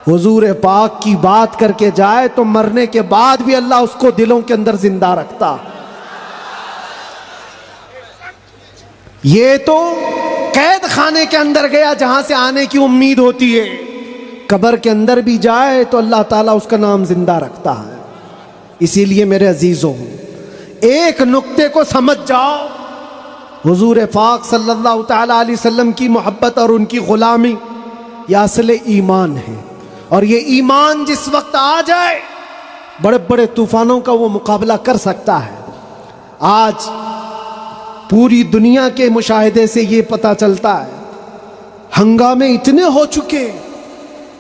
حضور پاک کی بات کر کے جائے تو مرنے کے بعد بھی اللہ اس کو دلوں کے اندر زندہ رکھتا۔ یہ تو قید خانے کے اندر گیا جہاں سے آنے کی امید ہوتی ہے، قبر کے اندر بھی جائے تو اللہ تعالیٰ اس کا نام زندہ رکھتا ہے۔ اسی لیے میرے عزیزوں، ایک نقطے کو سمجھ جاؤ، حضور پاک صلی اللہ تعالیٰ علیہ وسلم کی محبت اور ان کی غلامی یہ اصل ایمان ہے، اور یہ ایمان جس وقت آ جائے بڑے بڑے طوفانوں کا وہ مقابلہ کر سکتا ہے۔ آج پوری دنیا کے مشاہدے سے یہ پتہ چلتا ہے، ہنگامے اتنے ہو چکے،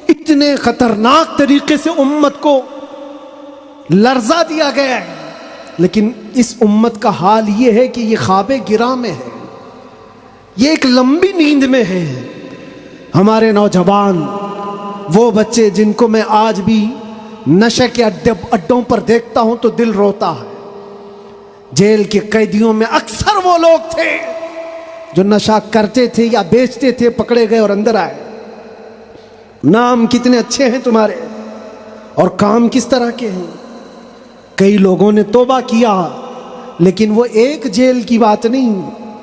اتنے خطرناک طریقے سے امت کو لرزا دیا گیا ہے، لیکن اس امت کا حال یہ ہے کہ یہ خواب گراں میں ہے، یہ ایک لمبی نیند میں ہے۔ ہمارے نوجوان، وہ بچے جن کو میں آج بھی نشے کے اڈوں پر دیکھتا ہوں تو دل روتا ہے۔ جیل کے قیدیوں میں اکثر وہ لوگ تھے جو نشہ کرتے تھے یا بیچتے تھے، پکڑے گئے اور اندر آئے۔ نام کتنے اچھے ہیں تمہارے اور کام کس طرح کے ہیں۔ کئی لوگوں نے توبہ کیا، لیکن وہ ایک جیل کی بات نہیں،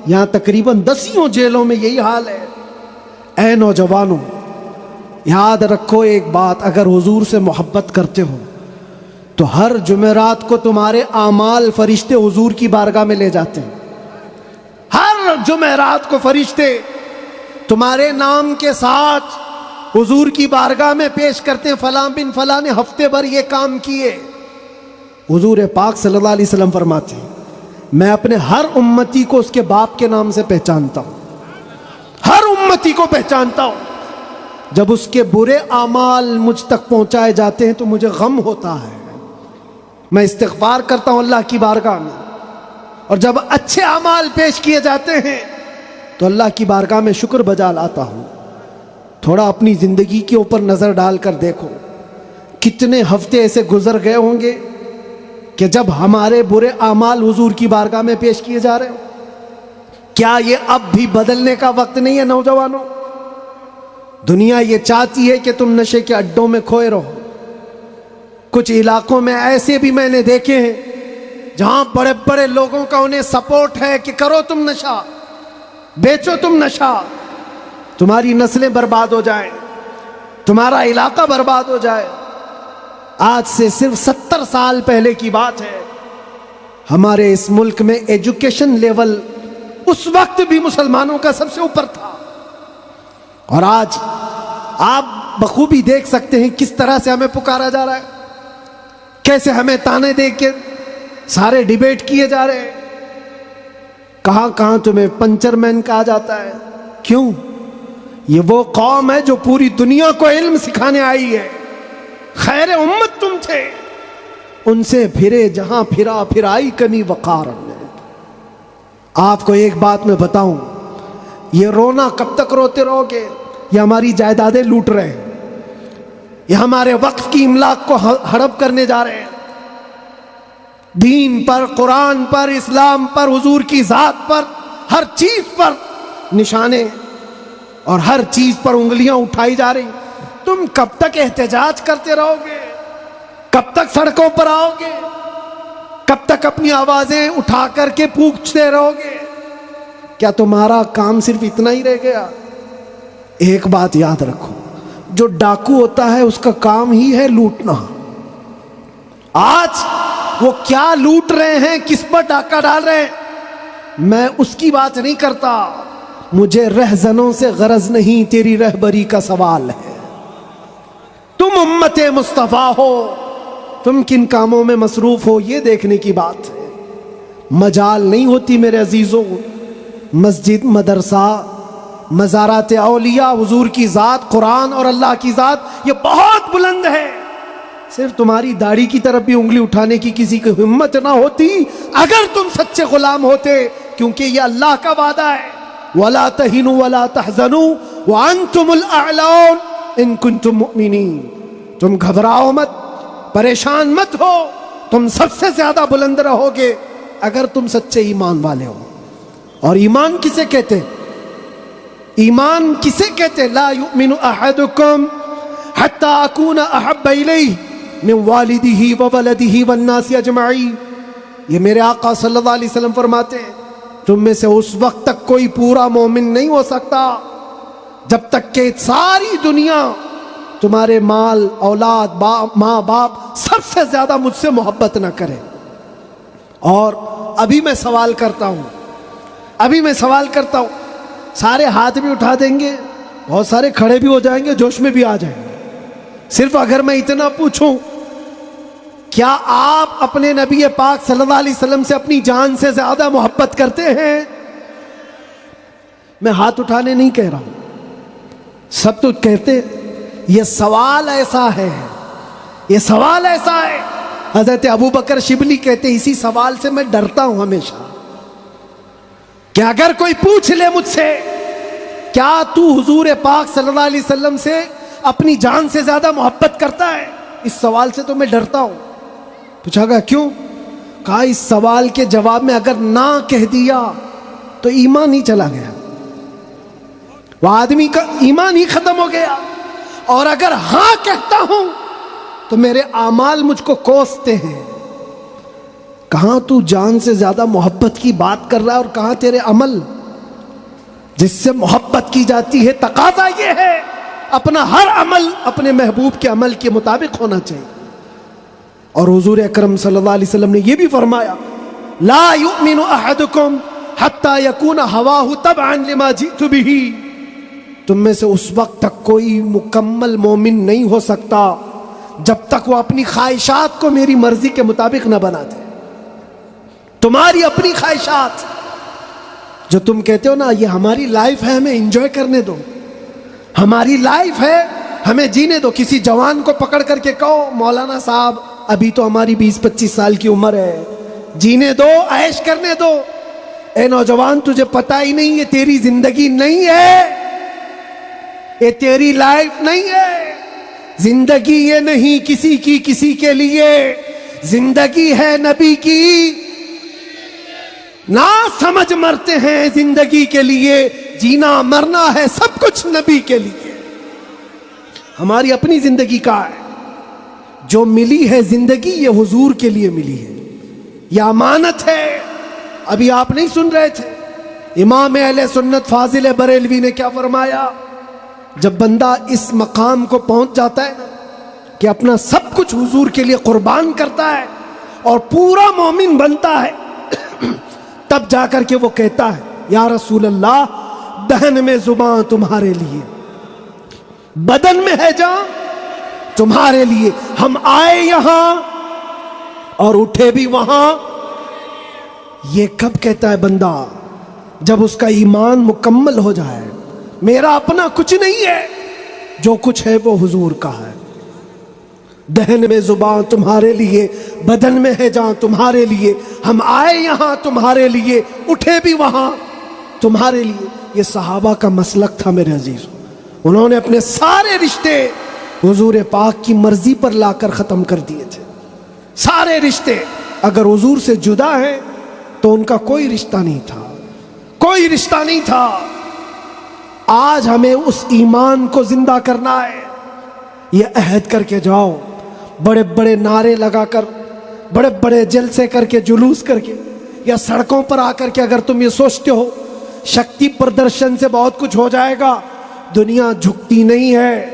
یہاں تقریباً 10 جیلوں میں یہی حال ہے۔ اے نوجوانوں، یاد رکھو ایک بات، اگر حضور سے محبت کرتے ہو تو ہر جمعرات کو تمہارے اعمال فرشتے حضور کی بارگاہ میں لے جاتے ہیں۔ ہر جمعرات کو فرشتے تمہارے نام کے ساتھ حضور کی بارگاہ میں پیش کرتے ہیں، فلاں بن فلاں نے ہفتے بھر یہ کام کیے۔ حضور پاک صلی اللہ علیہ وسلم فرماتے ہیں، میں اپنے ہر امتی کو اس کے باپ کے نام سے پہچانتا ہوں، ہر امتی کو پہچانتا ہوں۔ جب اس کے برے اعمال مجھ تک پہنچائے جاتے ہیں تو مجھے غم ہوتا ہے، میں استغفار کرتا ہوں اللہ کی بارگاہ میں، اور جب اچھے اعمال پیش کیے جاتے ہیں تو اللہ کی بارگاہ میں شکر بجا لاتا ہوں۔ تھوڑا اپنی زندگی کے اوپر نظر ڈال کر دیکھو، کتنے ہفتے ایسے گزر گئے ہوں گے کہ جب ہمارے برے اعمال حضور کی بارگاہ میں پیش کیے جا رہے ہوں۔ کیا یہ اب بھی بدلنے کا وقت نہیں ہے نوجوانوں؟ دنیا یہ چاہتی ہے کہ تم نشے کے اڈوں میں کھوئے رہو۔ کچھ علاقوں میں ایسے بھی میں نے دیکھے ہیں جہاں بڑے بڑے لوگوں کا انہیں سپورٹ ہے کہ کرو تم نشہ، بیچو تم نشہ، تمہاری نسلیں برباد ہو جائیں، تمہارا علاقہ برباد ہو جائے۔ آج سے صرف 70 سال پہلے کی بات ہے، ہمارے اس ملک میں ایجوکیشن لیول اس وقت بھی مسلمانوں کا سب سے اوپر تھا، اور آج آپ بخوبی دیکھ سکتے ہیں کس طرح سے ہمیں پکارا جا رہا ہے، کیسے ہمیں تانے دے کے سارے ڈیبیٹ کیے جا رہے ہیں۔ کہاں کہاں تمہیں پنچر مین کہا جاتا ہے۔ کیوں؟ یہ وہ قوم ہے جو پوری دنیا کو علم سکھانے آئی ہے، خیر امت تم تھے، ان سے پھرے جہاں پھرا، پھر آئی کمی وقار میں۔ آپ کو ایک بات میں بتاؤں، یہ رونا کب تک روتے رہو گے؟ یہ ہماری جائیدادیں لوٹ رہے ہیں، یہ ہمارے وقف کی املاک کو ہڑپ کرنے جا رہے ہیں۔ دین پر، قرآن پر، اسلام پر، حضور کی ذات پر، ہر چیز پر نشانے اور ہر چیز پر انگلیاں اٹھائی جا رہی۔ تم کب تک احتجاج کرتے رہو گے؟ کب تک سڑکوں پر آؤ گے؟ کب تک اپنی آوازیں اٹھا کر کے پوچھتے رہو گے؟ کیا تمہارا کام صرف اتنا ہی رہ گیا؟ ایک بات یاد رکھو، جو ڈاکو ہوتا ہے اس کا کام ہی ہے لوٹنا۔ آج وہ کیا لوٹ رہے ہیں، کس پر ڈاکہ ڈال رہے ہیں، میں اس کی بات نہیں کرتا۔ مجھے رہزنوں سے غرض نہیں، تیری رہبری کا سوال ہے۔ تم امت مصطفیٰ ہو، تم کن کاموں میں مصروف ہو، یہ دیکھنے کی بات ہے۔ مجال نہیں ہوتی میرے عزیزوں، مسجد، مدرسہ، مزارات اولیاء، حضور کی ذات، قرآن اور اللہ کی ذات یہ بہت بلند ہے۔ صرف تمہاری داڑھی کی طرف بھی انگلی اٹھانے کی کسی کی ہمت نہ ہوتی اگر تم سچے غلام ہوتے، کیونکہ یہ اللہ کا وعدہ ہے، وَلَا تَهِنُوا وَلَا تَحْزَنُوا وَأَنْتُمُ الْأَعْلَوْنَ إِن كُنتُم مُؤْمِنِينَ۔ تم گھبراؤ مت، پریشان مت ہو، تم سب سے زیادہ بلند رہو گے اگر تم سچے ایمان والے ہو۔ اور ایمان کسے کہتے؟ ایمان کسے کہتے؟ لا یؤمن احدکم حتی اکون احب الیہ من والدہ وولدہ والناس اجمعین. یہ میرے آقا صلی اللہ علیہ وسلم فرماتے ہیں تم میں سے اس وقت تک کوئی پورا مومن نہیں ہو سکتا جب تک کہ ساری دنیا تمہارے مال اولاد ماں باپ سب سے زیادہ مجھ سے محبت نہ کرے. اور ابھی میں سوال کرتا ہوں, سارے ہاتھ بھی اٹھا دیں گے, بہت سارے کھڑے بھی ہو جائیں گے, جوش میں بھی آ جائیں گے. صرف اگر میں اتنا پوچھوں کیا آپ اپنے نبی پاک صلی اللہ علیہ وسلم سے اپنی جان سے زیادہ محبت کرتے ہیں؟ میں ہاتھ اٹھانے نہیں کہہ رہا ہوں, سب تو کہتے. یہ سوال ایسا ہے, حضرت ابو بکر شبلی کہتے اسی سوال سے میں ڈرتا ہوں ہمیشہ کہ اگر کوئی پوچھ لے مجھ سے کیا تو حضور پاک صلی اللہ علیہ وسلم سے اپنی جان سے زیادہ محبت کرتا ہے, اس سوال سے تو میں ڈرتا ہوں. پوچھا گیا کیوں؟ کہا اس سوال کے جواب میں اگر نہ کہہ دیا تو ایمان ہی چلا گیا, وہ آدمی کا ایمان ہی ختم ہو گیا, اور اگر ہاں کہتا ہوں تو میرے اعمال مجھ کو کوستے ہیں. کہاں تو جان سے زیادہ محبت کی بات کر رہا ہے اور کہاں تیرے عمل. جس سے محبت کی جاتی ہے تقاضا یہ ہے اپنا ہر عمل اپنے محبوب کے عمل کے مطابق ہونا چاہیے. اور حضور اکرم صلی اللہ علیہ وسلم نے یہ بھی فرمایا لا یؤمن احدکم حتی یکون ہواہ تبعا لما جئت بہ. تم میں سے اس وقت تک کوئی مکمل مومن نہیں ہو سکتا جب تک وہ اپنی خواہشات کو میری مرضی کے مطابق نہ بنا دے. تمہاری اپنی خواہشات جو تم کہتے ہو نا یہ ہماری لائف ہے, ہمیں انجوائے کرنے دو, ہماری لائف ہے ہمیں جینے دو. کسی جوان کو پکڑ کر کے کہو مولانا صاحب ابھی تو ہماری 20-25 سال کی عمر ہے, جینے دو, عیش کرنے دو. اے نوجوان تجھے پتہ ہی نہیں یہ تیری زندگی نہیں ہے, یہ تیری لائف نہیں ہے. زندگی یہ نہیں کسی کی کسی کے لیے, زندگی ہے نبی کی. نہ سمجھ مرتے ہیں زندگی کے لیے, جینا مرنا ہے سب کچھ نبی کے لیے. ہماری اپنی زندگی کا ہے, جو ملی ہے زندگی یہ حضور کے لیے ملی ہے, یہ امانت ہے. ابھی آپ نہیں سن رہے تھے امام اہل سنت فاضل بریلوی نے کیا فرمایا؟ جب بندہ اس مقام کو پہنچ جاتا ہے کہ اپنا سب کچھ حضور کے لیے قربان کرتا ہے اور پورا مومن بنتا ہے, تب جا کر کے وہ کہتا ہے یا رسول اللہ دہن میں زبان تمہارے لیے, بدن میں ہے جان تمہارے لیے. ہم آئے یہاں اور اٹھے بھی وہاں. یہ کب کہتا ہے بندہ؟ جب اس کا ایمان مکمل ہو جائے. میرا اپنا کچھ نہیں ہے, جو کچھ ہے وہ حضور کا ہے. دہن میں زبان تمہارے لیے, بدن میں ہے جان تمہارے لیے. ہم آئے یہاں تمہارے لیے, اٹھے بھی وہاں تمہارے لیے. یہ صحابہ کا مسلک تھا میرے عزیزوں. انہوں نے اپنے سارے رشتے حضور پاک کی مرضی پر لا کر ختم کر دیے تھے. سارے رشتے اگر حضور سے جدا ہیں تو ان کا کوئی رشتہ نہیں تھا, کوئی رشتہ نہیں تھا. آج ہمیں اس ایمان کو زندہ کرنا ہے. یہ عہد کر کے جاؤ, بڑے بڑے نعرے لگا کر, بڑے بڑے جلسے کر کے, جلوس کر کے, یا سڑکوں پر آ کر کے اگر تم یہ سوچتے ہو شکتی پردرشن سے بہت کچھ ہو جائے گا, دنیا جھکتی نہیں ہے.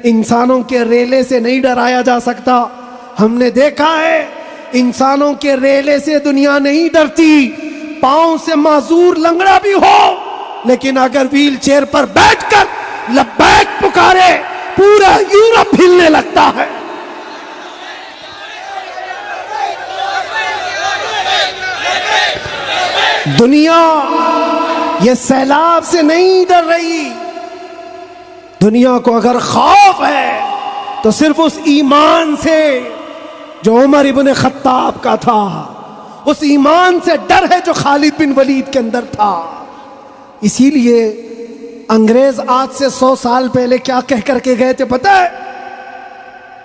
انسانوں کے ریلے سے نہیں ڈرایا جا سکتا. ہم نے دیکھا ہے انسانوں کے ریلے سے دنیا نہیں ڈرتی. پاؤں سے معذور لنگڑا بھی ہو لیکن اگر ویل چیئر پر بیٹھ کر لبیک پکارے پورا یورپ ہلنے لگتا ہے. دنیا یہ سیلاب سے نہیں ڈر رہی. دنیا کو اگر خوف ہے تو صرف اس ایمان سے جو عمر ابن خطاب کا تھا, اس ایمان سے ڈر ہے جو خالد بن ولید کے اندر تھا. اسی لیے انگریز آج سے 100 سال پہلے کیا کہہ کر کے گئے تھے پتہ ہے؟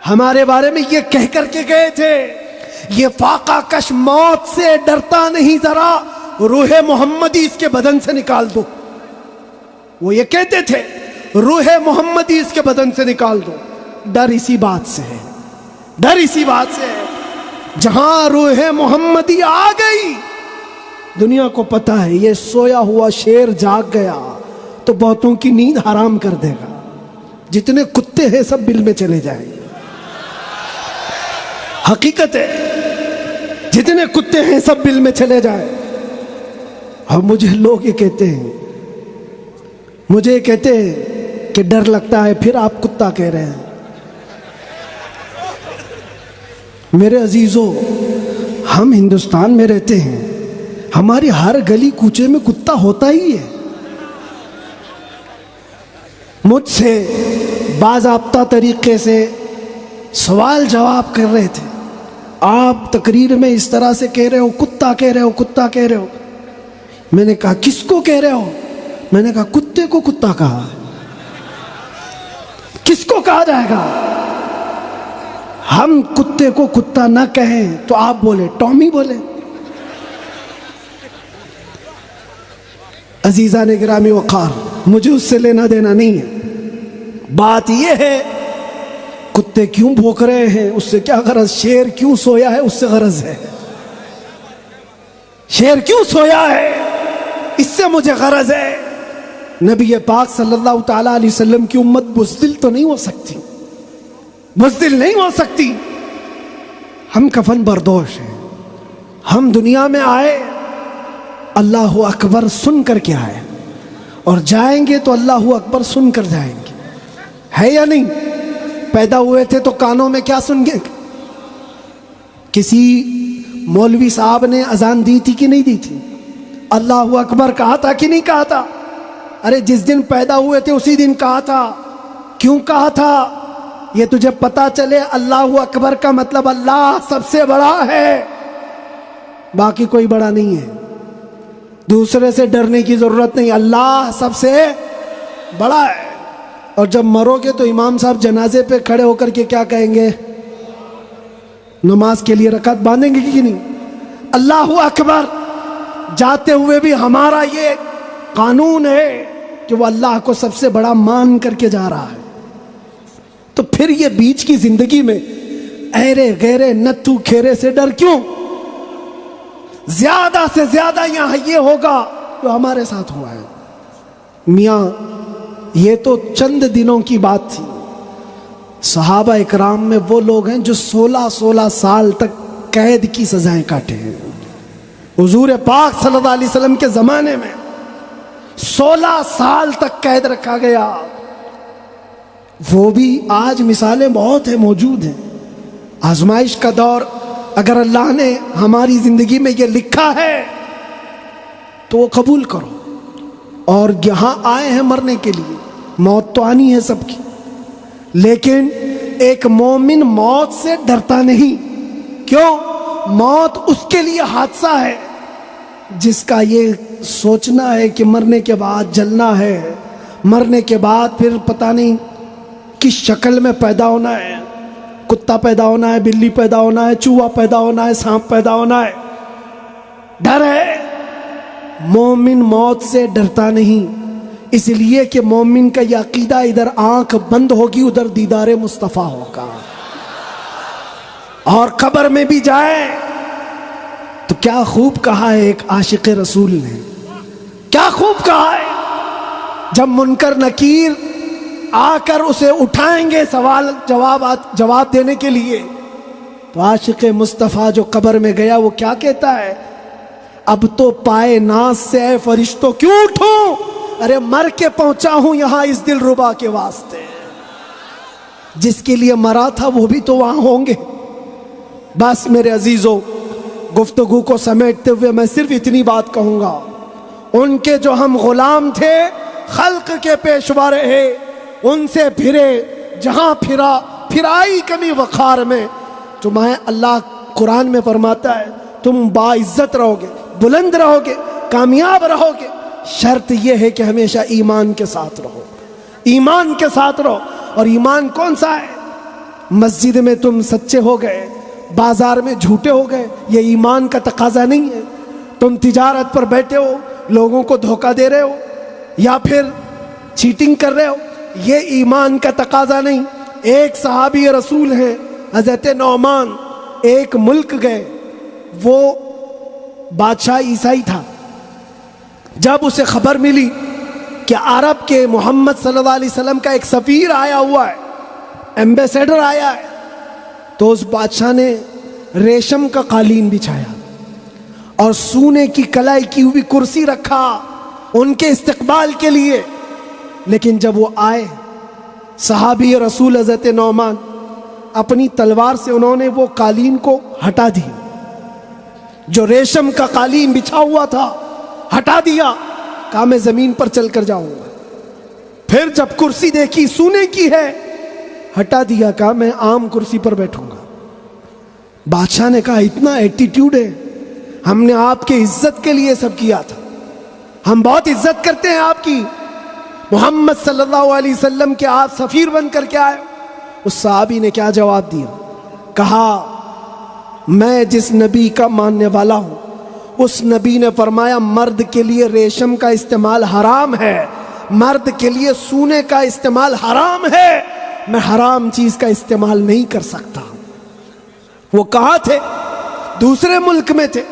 ہمارے بارے میں یہ کہہ کر کے گئے تھے یہ فاقہ کش موت سے ڈرتا نہیں, ذرا روح محمدی اس کے بدن سے نکال دو. وہ یہ کہتے تھے روح محمدی اس کے بدن سے نکال دو. ڈر اسی بات سے ہے، ڈر اسی بات سے ہے، جہاں روح محمدی آ گئی دنیا کو پتہ ہے یہ سویا ہوا شیر جاگ گیا تو بہتوں کی نیند حرام کر دے گا، جتنے کتے ہیں سب بل میں چلے جائیں گے، حقیقت ہے جتنے کتے ہیں سب بل میں چلے جائیں۔ اور مجھے لوگ یہ کہتے ہیں، مجھے یہ کہتے ہیں کہ ڈر لگتا ہے، پھر آپ کتا کہہ رہے ہیں۔ میرے عزیزو، ہم ہندوستان میں رہتے ہیں، ہماری ہر گلی کوچے میں کتا ہوتا ہی ہے۔ مجھ سے باضابطہ طریقے سے سوال جواب کر رہے تھے، آپ تقریر میں اس طرح سے کہہ رہے ہو، کتا کہہ رہے ہو، کتا کہہ رہے ہو۔ میں نے کہا کس کو کہہ رہے ہو؟ میں نے کہا کتے کو کتا کہا، کس کو کہا جائے گا؟ ہم کتے کو کتا نہ کہیں تو آپ بولے ٹامی بولے۔ عزیزان گرامی وقار، مجھے اس سے لینا دینا نہیں ہے، بات یہ ہے کتے کیوں بھونک رہے ہیں اس سے کیا غرض، شیر کیوں سویا ہے اس سے غرض ہے، شیر کیوں سویا ہے اس سے مجھے غرض ہے۔ نبی پاک صلی اللہ تعالی علیہ وسلم کی امت بزدل تو نہیں ہو سکتی، بزدل نہیں ہو سکتی۔ ہم کفن بردوش ہیں، ہم دنیا میں آئے اللہ اکبر سن کر کے آئے، اور جائیں گے تو اللہ اکبر سن کر جائیں گے، ہے یا نہیں؟ پیدا ہوئے تھے تو کانوں میں کیا سن گے؟ کسی مولوی صاحب نے اذان دی تھی کہ نہیں دی تھی؟ اللہ اکبر کہا تھا کہ نہیں کہا تھا؟ ارے جس دن پیدا ہوئے تھے اسی دن کہا تھا۔ کیوں کہا تھا؟ یہ تجھے پتا چلے اللہ اکبر کا مطلب اللہ سب سے بڑا ہے، باقی کوئی بڑا نہیں ہے، دوسرے سے ڈرنے کی ضرورت نہیں، اللہ سب سے بڑا ہے۔ اور جب مرو گے تو امام صاحب جنازے پہ کھڑے ہو کر کے کیا کہیں گے؟ نماز کے لیے رکعت باندھیں گے کہ نہیں؟ اللہ اکبر جاتے ہوئے بھی ہمارا یہ قانون ہے کہ وہ اللہ کو سب سے بڑا مان کر کے جا رہا ہے۔ تو پھر یہ بیچ کی زندگی میں ایرے غیرے نتو کھیرے سے ڈر کیوں؟ زیادہ سے زیادہ یہاں یہ ہوگا جو ہمارے ساتھ ہوا ہے۔ میاں یہ تو چند دنوں کی بات تھی، صحابہ اکرام میں وہ لوگ ہیں جو 16 سال تک قید کی سزائیں کاٹے ہیں۔ حضور پاک صلی اللہ علیہ وسلم کے زمانے میں 16 سال تک قید رکھا گیا۔ وہ بھی آج مثالیں بہت ہیں، موجود ہیں۔ آزمائش کا دور، اگر اللہ نے ہماری زندگی میں یہ لکھا ہے تو وہ قبول کرو۔ اور یہاں آئے ہیں مرنے کے لیے، موت تو آنی ہے سب کی، لیکن ایک مومن موت سے ڈرتا نہیں۔ کیوں؟ موت اس کے لیے حادثہ ہے جس کا یہ سوچنا ہے کہ مرنے کے بعد جلنا ہے، مرنے کے بعد پھر پتہ نہیں کس شکل میں پیدا ہونا ہے، کتا پیدا ہونا ہے، بلی پیدا ہونا ہے، چوہا پیدا ہونا ہے، سانپ پیدا ہونا ہے، ڈر ہے۔ مومن موت سے ڈرتا نہیں، اس لیے کہ مومن کا یہ عقیدہ ادھر آنکھ بند ہوگی ادھر دیدار مصطفیٰ ہوگا، اور قبر میں بھی جائے تو کیا خوب کہا ہے ایک عاشق رسول نے، کیا خوب کہا ہے، جب منکر نکیر آ کر اسے اٹھائیں گے سوال جواب دینے کے لیے، تو عاشق مصطفیٰ جو قبر میں گیا وہ کیا کہتا ہے؟ اب تو پائے ناز سے اے فرشتوں کیوں اٹھوں، ارے مر کے پہنچا ہوں یہاں اس دل ربا کے واسطے۔ جس کے لیے مرا تھا وہ بھی تو وہاں ہوں گے۔ بس میرے عزیزو، گفتگو کو سمیٹتے ہوئے میں صرف اتنی بات کہوں گا، ان کے جو ہم غلام تھے، خلق کے پیشوا رہے، ان سے پھرے، جہاں پھرائی کمی وقار میں، تمہیں اللہ قرآن میں فرماتا ہے تم باعزت رہو گے، بلند رہو گے، کامیاب رہو گے، شرط یہ ہے کہ ہمیشہ ایمان کے ساتھ رہو، ایمان کے ساتھ رہو۔ اور ایمان کون سا ہے؟ مسجد میں تم سچے ہو گئے، بازار میں جھوٹے ہو گئے، یہ ایمان کا تقاضا نہیں ہے۔ تم تجارت پر بیٹھے ہو، لوگوں کو دھوکہ دے رہے ہو یا پھر چیٹنگ کر رہے ہو، یہ ایمان کا تقاضا نہیں۔ ایک صحابی رسول ہیں حضرت نعمان، ایک ملک گئے، وہ بادشاہ عیسائی تھا۔ جب اسے خبر ملی کہ عرب کے محمد صلی اللہ علیہ وسلم کا ایک سفیر آیا ہوا ہے، ایمبیسیڈر آیا ہے، تو اس بادشاہ نے ریشم کا قالین بچھایا اور سونے کی کلائی کی ہوئی کرسی رکھا ان کے استقبال کے لیے۔ لیکن جب وہ آئے، صحابی رسول حضرت نعمان، اپنی تلوار سے انہوں نے وہ قالین کو ہٹا دیا، جو ریشم کا قالین بچھا ہوا تھا ہٹا دیا، کہا میں زمین پر چل کر جاؤں گا۔ پھر جب کرسی دیکھی سونے کی ہے، ہٹا دیا، کہا میں عام کرسی پر بیٹھوں گا۔ بادشاہ نے کہا اتنا ایٹیٹیوڈ ہے، ہم نے آپ کے عزت کے لیے سب کیا تھا، ہم بہت عزت کرتے ہیں آپ کی، محمد صلی اللہ علیہ وسلم کے آپ سفیر بن کر کے آئے۔ اس صحابی نے کیا جواب دیا؟ کہا میں جس نبی کا ماننے والا ہوں، اس نبی نے فرمایا مرد کے لیے ریشم کا استعمال حرام ہے، مرد کے لیے سونے کا استعمال حرام ہے، میں حرام چیز کا استعمال نہیں کر سکتا۔ وہ کہاں تھے؟ دوسرے ملک میں تھے۔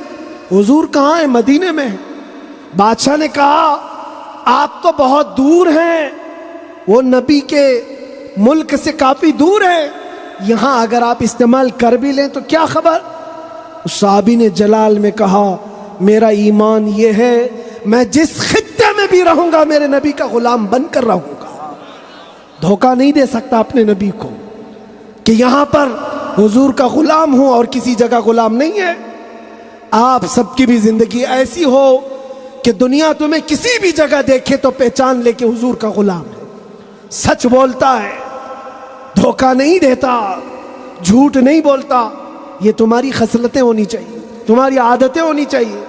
حضور کہاں ہیں؟ مدینے میں ہیں۔ بادشاہ نے کہا آپ تو بہت دور ہیں، وہ نبی کے ملک سے کافی دور ہیں، یہاں اگر آپ استعمال کر بھی لیں تو کیا خبر؟ اس صحابی نے جلال میں کہا میرا ایمان یہ ہے میں جس خطے میں بھی رہوں گا میرے نبی کا غلام بن کر رہوں گا، دھوکہ نہیں دے سکتا اپنے نبی کو کہ یہاں پر حضور کا غلام ہوں اور کسی جگہ غلام نہیں ہے۔ آپ سب کی بھی زندگی ایسی ہو کہ دنیا تمہیں کسی بھی جگہ دیکھے تو پہچان لے کہ حضور کا غلام ہے، سچ بولتا ہے، دھوکہ نہیں دیتا، جھوٹ نہیں بولتا۔ یہ تمہاری خصلتیں ہونی چاہیے، تمہاری عادتیں ہونی چاہیے۔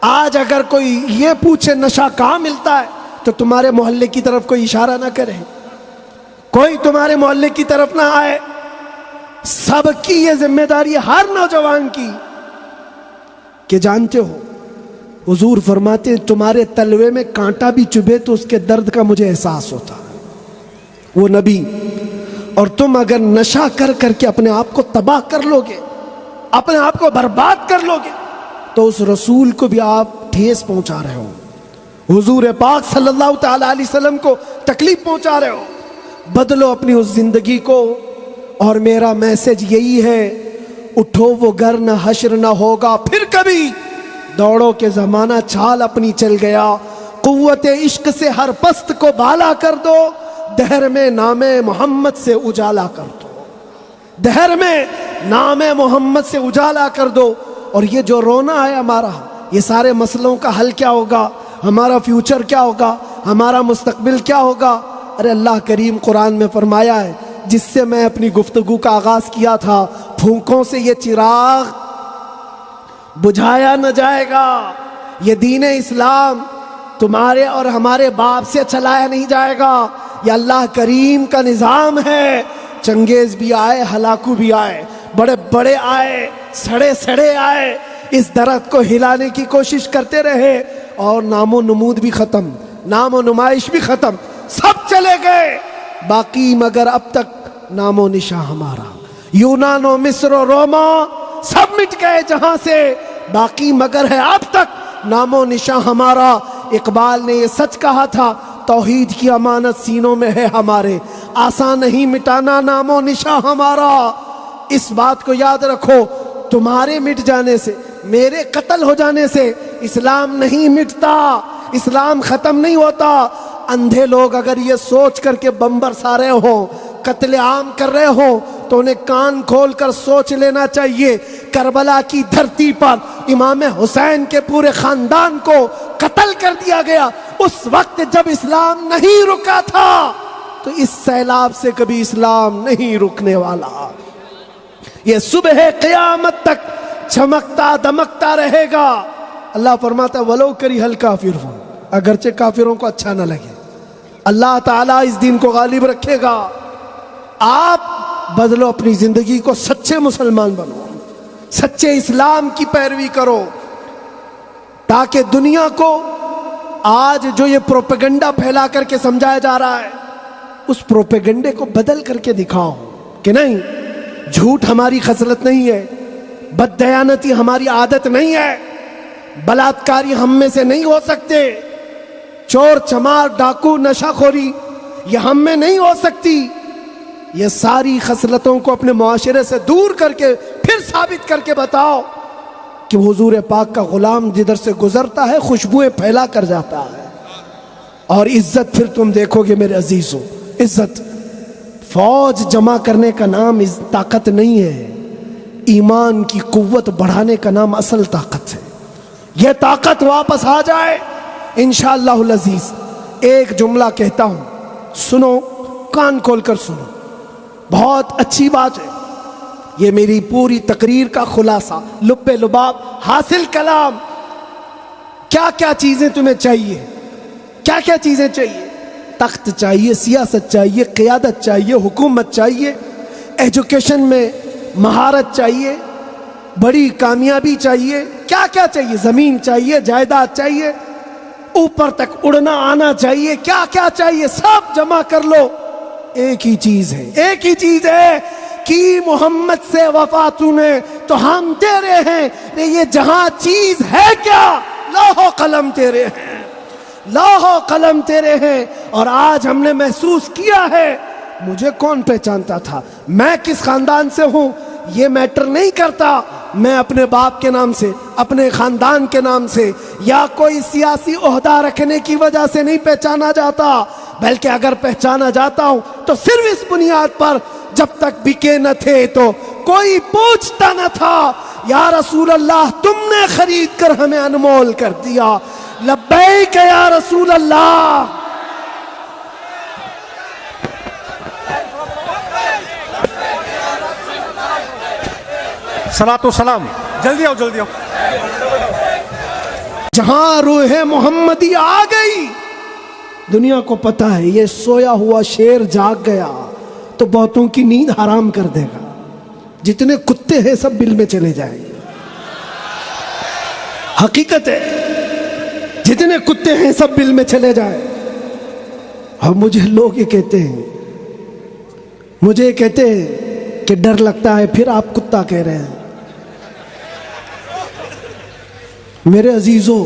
آج اگر کوئی یہ پوچھے نشہ کہاں ملتا ہے تو تمہارے محلے کی طرف کوئی اشارہ نہ کرے، کوئی تمہارے محلے کی طرف نہ آئے۔ سب کی یہ ذمہ داری ہر نوجوان کی کہ جانتے ہو حضور فرماتے ہیں تمہارے تلوے میں کانٹا بھی چبھے تو اس کے درد کا مجھے احساس ہوتا ہے، وہ نبی۔ اور تم اگر نشہ کر کر کے اپنے آپ کو تباہ کر لو گے، اپنے آپ کو برباد کر لو گے، تو اس رسول کو بھی آپ ٹھیس پہنچا رہے ہو، حضور پاک صلی اللہ تعالی علیہ وسلم کو تکلیف پہنچا رہے ہو۔ بدلو اپنی اس زندگی کو، اور میرا میسج یہی ہے اٹھو وہ گر نہ حشر نہ ہوگا پھر کبھی، دوڑو کے زمانہ چھال اپنی چل گیا، قوت عشق سے ہر پست کو بالا کر دو، دہر میں نام محمد سے اجالا کر دو، دہر میں نام محمد سے اجالا کر دو۔ اور یہ جو رونا ہے ہمارا، یہ سارے مسئلوں کا حل کیا ہوگا، ہمارا فیوچر کیا ہوگا، ہمارا مستقبل کیا ہوگا؟ ارے اللہ کریم قرآن میں فرمایا ہے، جس سے میں اپنی گفتگو کا آغاز کیا تھا، پھونکوں سے یہ چراغ بجھایا نہ جائے گا، یہ دین اسلام تمہارے اور ہمارے باپ سے چلایا نہیں جائے گا، یہ اللہ کریم کا نظام ہے۔ چنگیز بھی آئے، ہلاکو بھی آئے، بڑے بڑے آئے، سڑے سڑے آئے، اس درخت کو ہلانے کی کوشش کرتے رہے، اور نام و نمود بھی ختم، نام و نمائش بھی ختم، سب چلے گئے، باقی مگر اب تک نام و نشاں ہمارا۔ یونان و مصر و روما سب مٹ گئے جہاں سے، باقی مگر ہے اب تک نام و نشاں ہمارا۔ اقبال نے یہ سچ کہا تھا، توحید کی امانت سینوں میں ہے ہمارے، آسان نہیں مٹانا نام و نشاں ہمارا۔ اس بات کو یاد رکھو، تمہارے مٹ جانے سے، میرے قتل ہو جانے سے اسلام نہیں مٹتا، اسلام ختم نہیں ہوتا۔ اندھے لوگ اگر یہ سوچ کر کے بم برسا رہے ہوں، قتل عام کر رہے ہوں، تو انہیں کان کھول کر سوچ لینا چاہیے، کربلا کی دھرتی پر امام حسین کے پورے خاندان کو قتل کر دیا گیا، اس وقت جب اسلام نہیں رکا تھا، تو اس سیلاب سے کبھی اسلام نہیں رکنے والا، یہ صبح قیامت تک چمکتا دمکتا رہے گا۔ اللہ فرماتا ہے وَلَوْ كَرِهَ الْكَافِرُونَ، اگرچہ کافروں کو اچھا نہ لگے، اللہ تعالیٰ اس دین کو غالب رکھے گا۔ آپ بدلو اپنی زندگی کو، سچے مسلمان بنو، سچے اسلام کی پیروی کرو، تاکہ دنیا کو آج جو یہ پروپیگنڈا پھیلا کر کے سمجھایا جا رہا ہے، اس پروپیگنڈے کو بدل کر کے دکھاؤ کہ نہیں، جھوٹ ہماری خصلت نہیں ہے، بددیانتی ہماری عادت نہیں ہے، بلاತ್ಕಾری ہم میں سے نہیں ہو سکتے، چور چمار ڈاکو نشہ خوری یہ ہم میں نہیں ہو سکتی۔ یہ ساری خصلتوں کو اپنے معاشرے سے دور کر کے پھر ثابت کر کے بتاؤ کہ حضور پاک کا غلام جدھر سے گزرتا ہے خوشبوئیں پھیلا کر جاتا ہے۔ اور عزت پھر تم دیکھو گے میرے عزیزوں، عزت فوج جمع کرنے کا نام طاقت نہیں ہے، ایمان کی قوت بڑھانے کا نام اصل طاقت ہے۔ یہ طاقت واپس آ جائے انشاءاللہ العزیز۔ ایک جملہ کہتا ہوں، سنو، کان کھول کر سنو، بہت اچھی بات ہے، یہ میری پوری تقریر کا خلاصہ، لب لباب، حاصل کلام۔ کیا کیا چیزیں تمہیں چاہیے؟ کیا کیا چیزیں چاہیے؟ تخت چاہیے، سیاست چاہیے، قیادت چاہیے، حکومت چاہیے، ایجوکیشن میں مہارت چاہیے، بڑی کامیابی چاہیے، کیا کیا چاہیے؟ زمین چاہیے، جائیداد چاہیے، اوپر تک اڑنا آنا چاہیے، کیا کیا چاہیے؟ سب جمع کر لو، ایک ہی چیز ہے، ایک ہی چیز ہے کہ محمد سے وفا تو نے تو ہم تیرے ہیں۔ یہ جہاں چیز ہے کیا؟ لوح و قلم تیرے ہیں، لوح و قلم تیرے ہیں۔ اور آج ہم نے محسوس کیا ہے، مجھے کون پہچانتا تھا، میں کس خاندان سے ہوں یہ میٹر نہیں کرتا، میں اپنے باپ کے نام سے، اپنے خاندان کے نام سے یا کوئی سیاسی عہدہ رکھنے کی وجہ سے نہیں پہچانا جاتا، بلکہ اگر پہچانا جاتا ہوں تو صرف اس بنیاد پر جب تک بکے نہ تھے تو کوئی پوچھتا نہ تھا، یا رسول اللہ تم نے خرید کر ہمیں انمول کر دیا، لبیک یا رسول اللہ۔ صلاۃ و سلام، جلدی آؤ جلدی آؤ۔ جہاں روح محمدی آ گئی، دنیا کو پتہ ہے یہ سویا ہوا شیر جاگ گیا تو بہتوں کی نیند حرام کر دے گا، جتنے کتے ہیں سب بل میں چلے جائیں گے۔ حقیقت ہے، جتنے کتے ہیں سب بل میں چلے جائیں۔ اور مجھے لوگ یہ کہتے ہیں، مجھے کہتے ہیں کہ ڈر لگتا ہے، پھر آپ کتا کہہ رہے ہیں۔ میرے عزیزوں،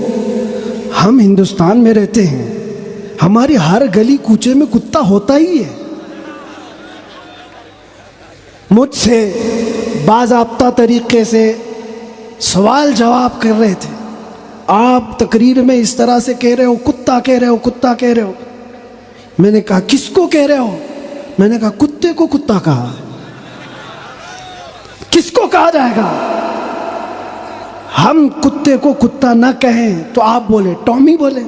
ہم ہندوستان میں رہتے ہیں، ہماری ہر گلی کوچے میں کتا ہوتا ہی ہے۔ مجھ سے باضابطہ طریقے سے سوال جواب کر رہے تھے، آپ تقریر میں اس طرح سے کہہ رہے ہو، کتا کہہ رہے ہو، کتا کہہ رہے ہو۔ میں نے کہا کس کو کہہ رہے ہو؟ میں نے کہا کتے کو کتا کہا، کس کو کہا جائے گا؟ ہم کتے کو کتا نہ کہیں تو آپ بولے ٹامی بولے۔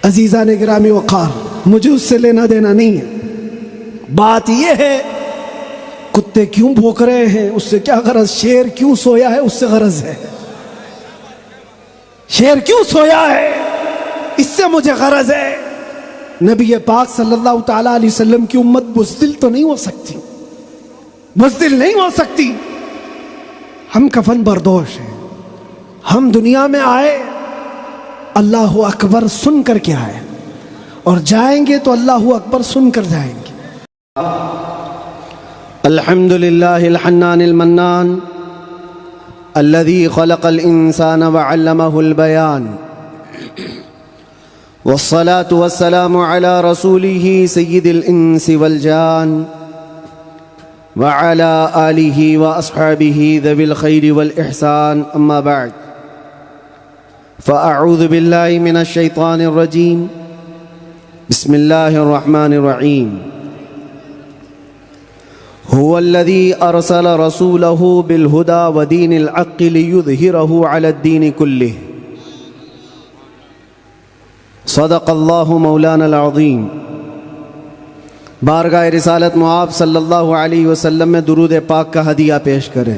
عزیزان گرامی وقار، مجھے اس سے لینا دینا نہیں ہے، بات یہ ہے کتے کیوں بھونک رہے ہیں اس سے کیا غرض، شیر کیوں سویا ہے اس سے غرض ہے، شیر کیوں سویا ہے اس سے مجھے غرض ہے۔ نبی پاک صلی اللہ تعالیٰ علیہ وسلم کی امت بزدل تو نہیں ہو سکتی، بزدل نہیں ہو سکتی۔ ہم کفن بردوش ہیں، ہم دنیا میں آئے اللہ اکبر سن کر کے آئے، اور جائیں گے تو اللہ اکبر سن کر جائیں گے۔ الحمد للہ الحنان المنان الذي خلق الإنسان وعلمه البيان، والصلاة والسلام على رسوله سيد الإنس والجان وعلى آله وأصحابه ذوي الخير والإحسان، أما بعد، فأعوذ بالله من الشيطان الرجيم، بسم الله الرحمن الرحيم۔ هو الذي أرسل رسوله بالهدى ودين الحق ليظهره على الدين كله، صدق الله مولانا العظيم۔ بارگاہ رسالت معاب صلی اللہ علیہ وسلم میں درود پاک کا ہدیہ پیش کریں۔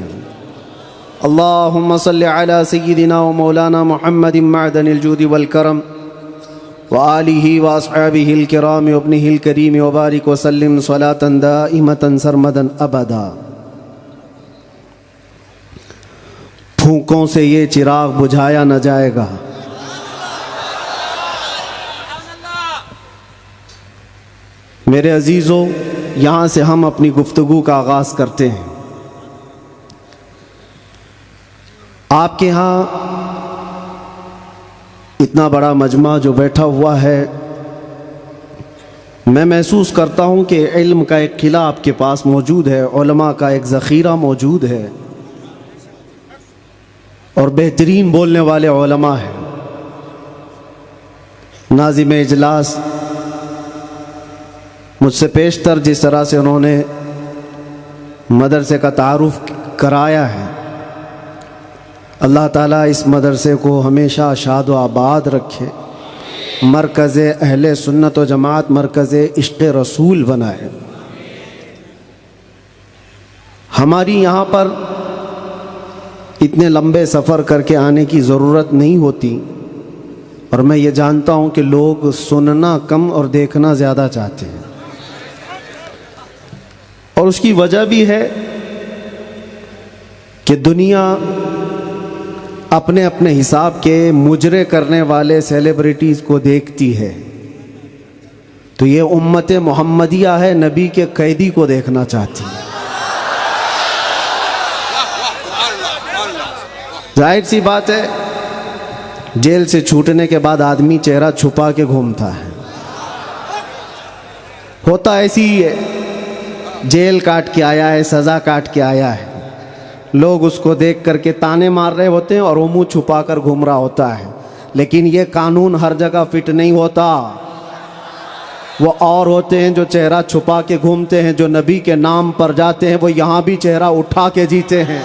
اللہم صلی علی سیدنا و مولانا محمد معدن الجود والکرم وآلہ واصحابہ الکرام وابنہ الکریم وبارک وسلم صلاة دائمتا سرمدا ابدا۔ پھونکوں سے یہ چراغ بجھایا نہ جائے گا، میرے عزیزوں، یہاں سے ہم اپنی گفتگو کا آغاز کرتے ہیں۔ آپ کے ہاں اتنا بڑا مجمع جو بیٹھا ہوا ہے، میں محسوس کرتا ہوں کہ علم کا ایک قلعہ آپ کے پاس موجود ہے، علماء کا ایک ذخیرہ موجود ہے، اور بہترین بولنے والے علماء ہیں۔ ناظم اجلاس مجھ سے پیشتر جس طرح سے انہوں نے مدرسے کا تعارف کرایا ہے، اللہ تعالیٰ اس مدرسے کو ہمیشہ شاد و آباد رکھے، مرکز اہل سنت و جماعت، مرکز عشق رسول بنائے۔ ہماری یہاں پر اتنے لمبے سفر کر کے آنے کی ضرورت نہیں ہوتی، اور میں یہ جانتا ہوں کہ لوگ سننا کم اور دیکھنا زیادہ چاہتے ہیں، اور اس کی وجہ بھی ہے کہ دنیا اپنے اپنے حساب کے مجرے کرنے والے سیلیبریٹیز کو دیکھتی ہے، تو یہ امت محمدیہ ہے، نبی کے قیدی کو دیکھنا چاہتی ہے۔ ظاہر سی بات ہے، جیل سے چھوٹنے کے بعد آدمی چہرہ چھپا کے گھومتا ہے، ہوتا ایسی ہی ہے، جیل کاٹ کے آیا ہے، سزا کاٹ کے آیا ہے، لوگ اس کو دیکھ کر کے تانے مار رہے ہوتے ہیں اور وہ منہ چھپا کر گھوم رہا ہوتا ہے۔ لیکن یہ قانون ہر جگہ فٹ نہیں ہوتا، وہ اور ہوتے ہیں جو چہرہ چھپا کے گھومتے ہیں، جو نبی کے نام پر جاتے ہیں، وہ یہاں بھی چہرہ اٹھا کے جیتے ہیں،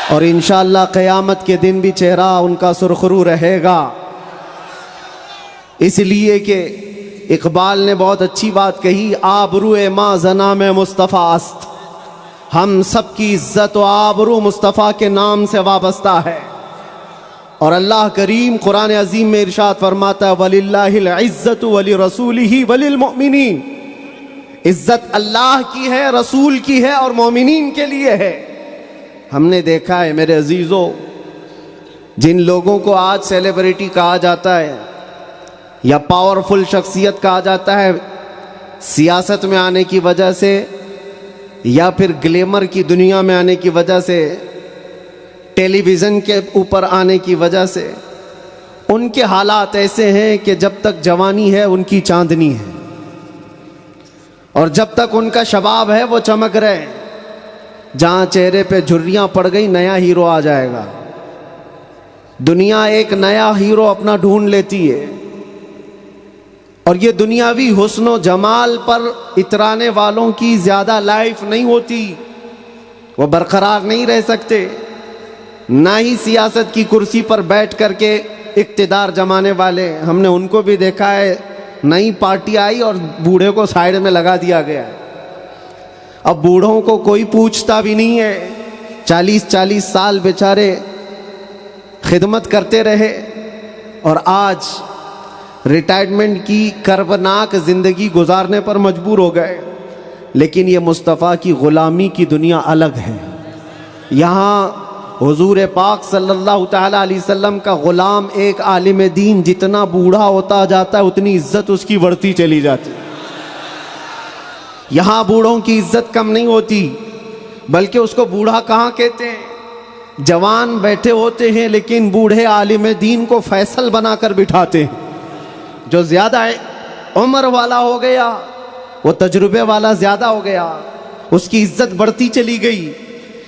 اور انشاءاللہ قیامت کے دن بھی چہرہ ان کا سرخرو رہے گا۔ اس لیے کہ اقبال نے بہت اچھی بات کہی، آبرو ما زنا میں مصطفیٰ است، ہم سب کی عزت و آبرو مصطفیٰ کے نام سے وابستہ ہے۔ اور اللہ کریم قرآن عظیم میں ارشاد فرماتا ہے، وَلِلَّهِ الْعِزَّةُ وَلِرَسُولِهِ وَلِلْمُؤْمِنِينَ، عزت اللہ کی ہے، رسول کی ہے، اور مومنین کے لیے ہے۔ ہم نے دیکھا ہے میرے عزیزو، جن لوگوں کو آج سیلیبریٹی کہا جاتا ہے یا پاورفل شخصیت کہا جاتا ہے، سیاست میں آنے کی وجہ سے یا پھر گلیمر کی دنیا میں آنے کی وجہ سے، ٹیلی ویژن کے اوپر آنے کی وجہ سے، ان کے حالات ایسے ہیں کہ جب تک جوانی ہے ان کی چاندنی ہے، اور جب تک ان کا شباب ہے وہ چمک رہے ہیں، جہاں چہرے پہ جھریاں پڑ گئی نیا ہیرو آ جائے گا۔ دنیا ایک نیا ہیرو اپنا ڈھونڈ لیتی ہے، اور یہ دنیاوی حسن و جمال پر اترانے والوں کی زیادہ لائف نہیں ہوتی، وہ برقرار نہیں رہ سکتے، نہ ہی سیاست کی کرسی پر بیٹھ کر کے اقتدار جمانے والے۔ ہم نے ان کو بھی دیکھا ہے، نئی پارٹی آئی اور بوڑھے کو سائیڈ میں لگا دیا گیا ہے، اب بوڑھوں کو کوئی پوچھتا بھی نہیں ہے، 40 سال بیچارے خدمت کرتے رہے، اور آج ریٹائرمنٹ کی کربناک زندگی گزارنے پر مجبور ہو گئے۔ لیکن یہ مصطفیٰ کی غلامی کی دنیا الگ ہے۔ یہاں حضور پاک صلی اللہ تعالیٰ علیہ وسلم کا غلام ایک عالم دین جتنا بوڑھا ہوتا جاتا ہے اتنی عزت اس کی بڑھتی چلی جاتی۔ یہاں بوڑھوں کی عزت کم نہیں ہوتی، بلکہ اس کو بوڑھا کہاں کہتے ہیں؟ جوان بیٹھے ہوتے ہیں لیکن بوڑھے عالم دین کو فیصل بنا کر بٹھاتے ہیں۔ جو زیادہ عمر والا ہو گیا، وہ تجربے والا زیادہ ہو گیا، اس کی عزت بڑھتی چلی گئی،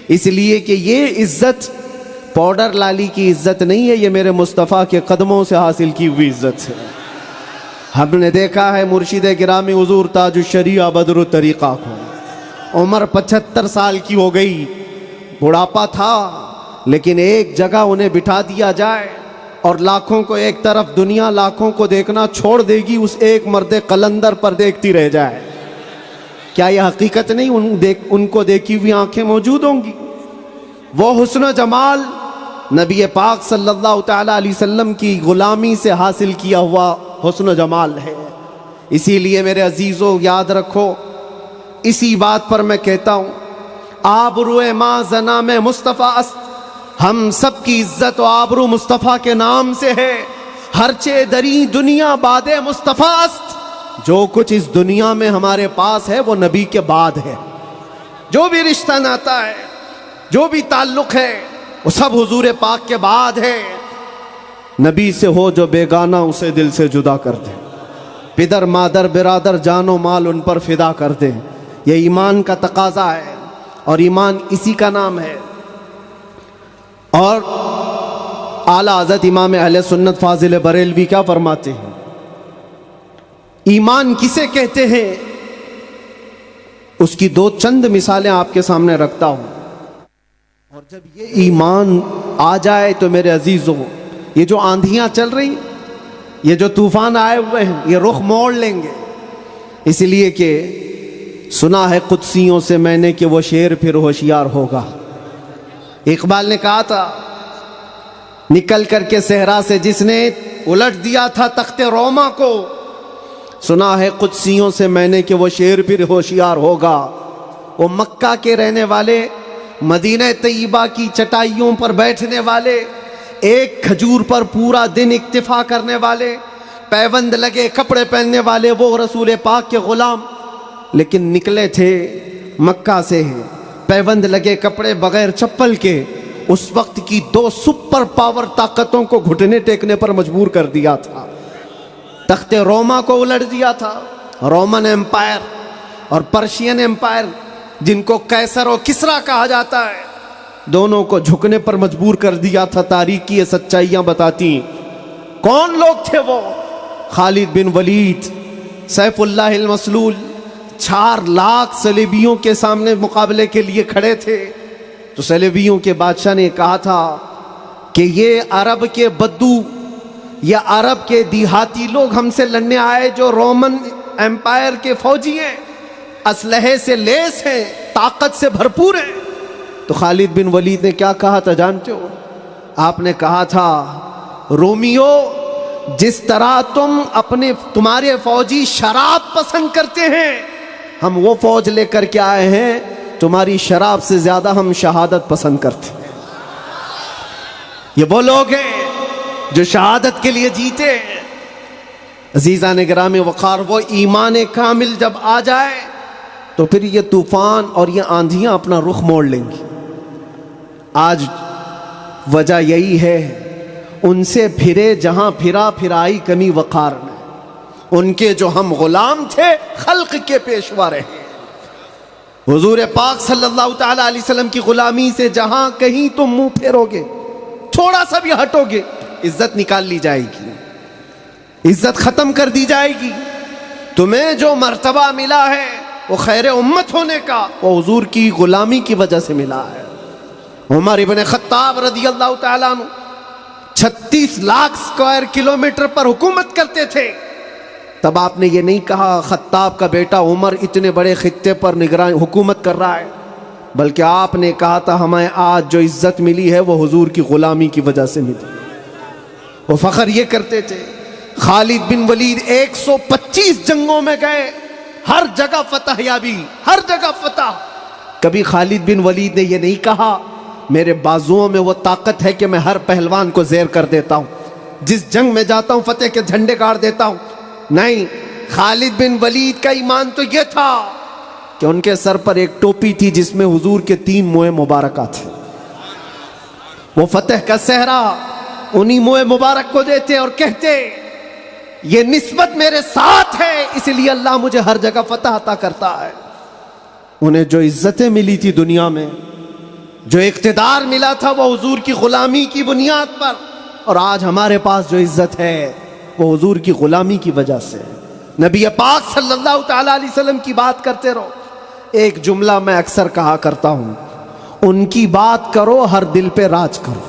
اس لیے کہ یہ عزت پاؤڈر لالی کی عزت نہیں ہے، یہ میرے مصطفیٰ کے قدموں سے حاصل کی ہوئی عزت ہے۔ ہم نے دیکھا ہے مرشد گرامی حضور تاج الشریعہ بدر الطریقہ کو، عمر 75 سال کی ہو گئی، بڑھاپا تھا، لیکن ایک جگہ انہیں بٹھا دیا جائے اور لاکھوں کو ایک طرف، دنیا لاکھوں کو دیکھنا چھوڑ دے گی، اس ایک مرد قلندر پر دیکھتی رہ جائے۔ کیا یہ حقیقت نہیں؟ ان کو دیکھی ہوئی آنکھیں موجود ہوں گی۔ وہ حسن و جمال نبی پاک صلی اللہ تعالیٰ علیہ وسلم کی غلامی سے حاصل کیا ہوا حسن و جمال ہے۔ اسی لیے میرے عزیزو یاد رکھو، اسی بات پر میں کہتا ہوں، آبرو ما زنا میں مصطفیٰ است، ہم سب کی عزت و آبرو مصطفیٰ کے نام سے ہے۔ ہرچے دری دنیا باد مصطفیٰ است، جو کچھ اس دنیا میں ہمارے پاس ہے وہ نبی کے بعد ہے. جو بھی رشتہ ناتا ہے, جو بھی تعلق ہے, وہ سب حضور پاک کے بعد ہے. نبی سے ہو جو بیگانہ اسے دل سے جدا کر دے, پدر مادر برادر جان و مال ان پر فدا کر دے. یہ ایمان کا تقاضا ہے اور ایمان اسی کا نام ہے. اور اعلیٰ حضرت امام اہل سنت فاضل بریلوی کیا فرماتے ہیں؟ ایمان کسے کہتے ہیں؟ اس کی دو چند مثالیں آپ کے سامنے رکھتا ہوں. اور جب یہ ایمان آ جائے تو میرے عزیزوں, یہ جو آندھیاں چل رہی, یہ جو طوفان آئے ہوئے ہیں, یہ رخ موڑ لیں گے. اس لیے کہ سنا ہے قدسیوں سے میں نے کہ وہ شیر پھر ہوشیار ہوگا. اقبال نے کہا تھا, نکل کر کے صحرا سے جس نے الٹ دیا تھا تخت روما کو, سنا ہے قدسیوں سے میں نے کہ وہ شیر پھر ہوشیار ہوگا. وہ مکہ کے رہنے والے, مدینہ طیبہ کی چٹائیوں پر بیٹھنے والے, ایک کھجور پر پورا دن اکتفا کرنے والے, پیوند لگے کپڑے پہننے والے, وہ رسول پاک کے غلام, لیکن نکلے تھے مکہ سے پیوند لگے کپڑے بغیر چپل کے. اس وقت کی دو سپر پاور طاقتوں کو گھٹنے ٹیکنے پر مجبور کر دیا تھا. تخت روما کو الٹ دیا تھا, رومن ایمپائر, اور پرشین ایمپائر جن کو قیصر و کسریٰ کہا جاتا ہے, دونوں کو جھکنے پر مجبور کر دیا تھا. تاریخ کی یہ سچائیاں بتاتی. کون لوگ تھے وہ؟ خالد بن ولید, سیف اللہ المسلول, 4 لاکھ صلیبیوں کے سامنے مقابلے کے لیے کھڑے تھے. تو صلیبیوں کے بادشاہ نے کہا تھا کہ یہ عرب کے بدو یا عرب کے دیہاتی لوگ ہم سے لڑنے آئے جو رومن ایمپائر کے فوجی ہیں, اسلحے سے لیس ہیں, طاقت سے بھرپور ہیں. تو خالد بن ولید نے کیا کہا تھا جانتے ہو؟ آپ نے کہا تھا, رومیو, جس طرح تمہارے فوجی شراب پسند کرتے ہیں, ہم وہ فوج لے کر کے آئے ہیں, تمہاری شراب سے زیادہ ہم شہادت پسند کرتے ہیں. یہ وہ لوگ ہیں جو شہادت کے لیے جیتے. عزیزان گرامی وقار, وہ ایمان کامل جب آ جائے تو پھر یہ طوفان اور یہ آندھیاں اپنا رخ موڑ لیں گی. آج وجہ یہی ہے, ان سے پھرے جہاں پھرا پھرائی کمی وقار میں. ان کے جو ہم غلام تھے خلق کے پیشوا رہے. حضور پاک صلی اللہ تعالی علیہ وسلم کی غلامی سے جہاں کہیں تم منہ پھیرو گے, تھوڑا سا بھی ہٹو گے, عزت نکال لی جائے گی, عزت ختم کر دی جائے گی. تمہیں جو مرتبہ ملا ہے وہ خیر امت ہونے کا, وہ حضور کی غلامی کی وجہ سے ملا ہے. عمر ابن خطاب رضی اللہ تعالیٰ عنہ 36 لاکھ اسکوائر کلومیٹر پر حکومت کرتے تھے. تب آپ نے یہ نہیں کہا خطاب کا بیٹا عمر اتنے بڑے خطے پر نگران حکومت کر رہا ہے, بلکہ آپ نے کہا تھا ہمیں آج جو عزت ملی ہے وہ حضور کی غلامی کی وجہ سے ملی. وہ فخر یہ کرتے تھے. خالد بن ولید 125 جنگوں میں گئے, ہر جگہ فتح یابی, ہر جگہ فتح. کبھی خالد بن ولید نے یہ نہیں کہا میرے بازوؤں میں وہ طاقت ہے کہ میں ہر پہلوان کو زیر کر دیتا ہوں, جس جنگ میں جاتا ہوں فتح کے جھنڈے گاڑ دیتا ہوں. نہیں, خالد بن ولید کا ایمان تو یہ تھا کہ ان کے سر پر ایک ٹوپی تھی جس میں حضور کے 3 موئے مبارکہ تھے. وہ فتح کا صحرا انہی موئے مبارک کو دیتے اور کہتے یہ نسبت میرے ساتھ ہے, اس لیے اللہ مجھے ہر جگہ فتح عطا کرتا ہے. انہیں جو عزتیں ملی تھی دنیا میں, جو اقتدار ملا تھا, وہ حضور کی غلامی کی بنیاد پر. اور آج ہمارے پاس جو عزت ہے وہ حضور کی غلامی کی وجہ سے. نبی پاک صلی اللہ تعالی علیہ وسلم کی بات کرتے رہو. ایک جملہ میں اکثر کہا کرتا ہوں, ان کی بات کرو ہر دل پہ راج کرو.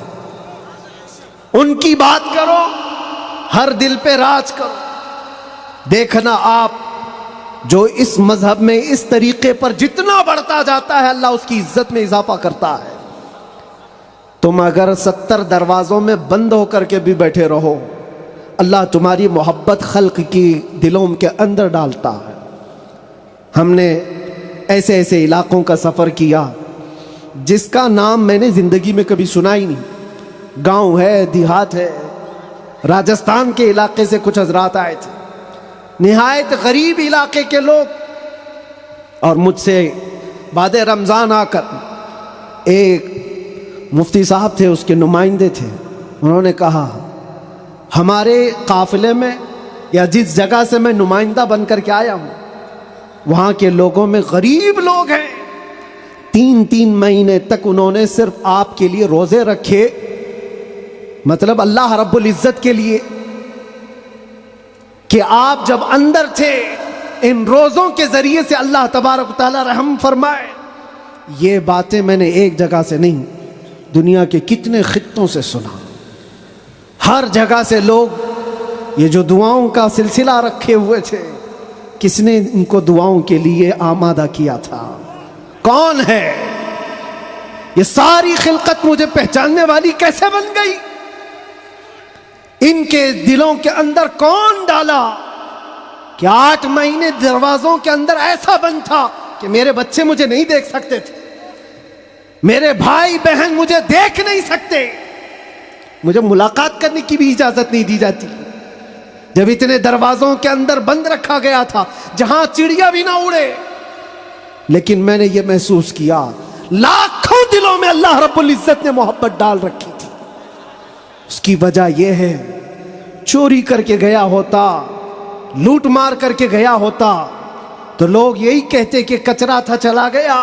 ان کی بات کرو ہر دل پہ راج کرو. دیکھنا آپ جو اس مذہب میں اس طریقے پر جتنا بڑھتا جاتا ہے اللہ اس کی عزت میں اضافہ کرتا ہے. تم اگر 70 دروازوں میں بند ہو کر کے بھی بیٹھے رہو, اللہ تمہاری محبت خلق کی دلوں کے اندر ڈالتا ہے. ہم نے ایسے ایسے علاقوں کا سفر کیا جس کا نام میں نے زندگی میں کبھی سنا ہی نہیں. گاؤں ہے, دیہات ہے. راجستھان کے علاقے سے کچھ حضرات آئے تھے. نہایت غریب علاقے کے لوگ، اور مجھ سے بعد رمضان آ کر ایک مفتی صاحب تھے، اس کے نمائندے تھے، انہوں نے کہا ہمارے قافلے میں یا جس جگہ سے میں نمائندہ بن کر کے آیا ہوں وہاں کے لوگوں میں غریب لوگ ہیں، 3 مہینے تک انہوں نے صرف آپ کے لیے روزے رکھے، مطلب اللہ رب العزت کے لیے کہ آپ جب اندر تھے ان روزوں کے ذریعے سے اللہ تبارک و تعالی رحم فرمائے۔ یہ باتیں میں نے ایک جگہ سے نہیں، دنیا کے کتنے خطوں سے سنا، ہر جگہ سے لوگ یہ جو دعاؤں کا سلسلہ رکھے ہوئے تھے، کس نے ان کو دعاؤں کے لیے آمادہ کیا تھا؟ کون ہے؟ یہ ساری خلقت مجھے پہچاننے والی کیسے بن گئی؟ ان کے دلوں کے اندر کون ڈالا کہ 8 مہینے دروازوں کے اندر ایسا بند تھا کہ میرے بچے مجھے نہیں دیکھ سکتے تھے، میرے بھائی بہن مجھے دیکھ نہیں سکتے، مجھے ملاقات کرنے کی بھی اجازت نہیں دی جاتی، جب اتنے دروازوں کے اندر بند رکھا گیا تھا جہاں چڑیا بھی نہ اڑے۔ لیکن میں نے یہ محسوس کیا لاکھوں دلوں میں اللہ رب العزت نے محبت ڈال رکھی تھی۔ اس کی وجہ یہ ہے، چوری کر کے گیا ہوتا، لوٹ مار کر کے گیا ہوتا تو لوگ یہی کہتے کہ کچرا تھا چلا گیا،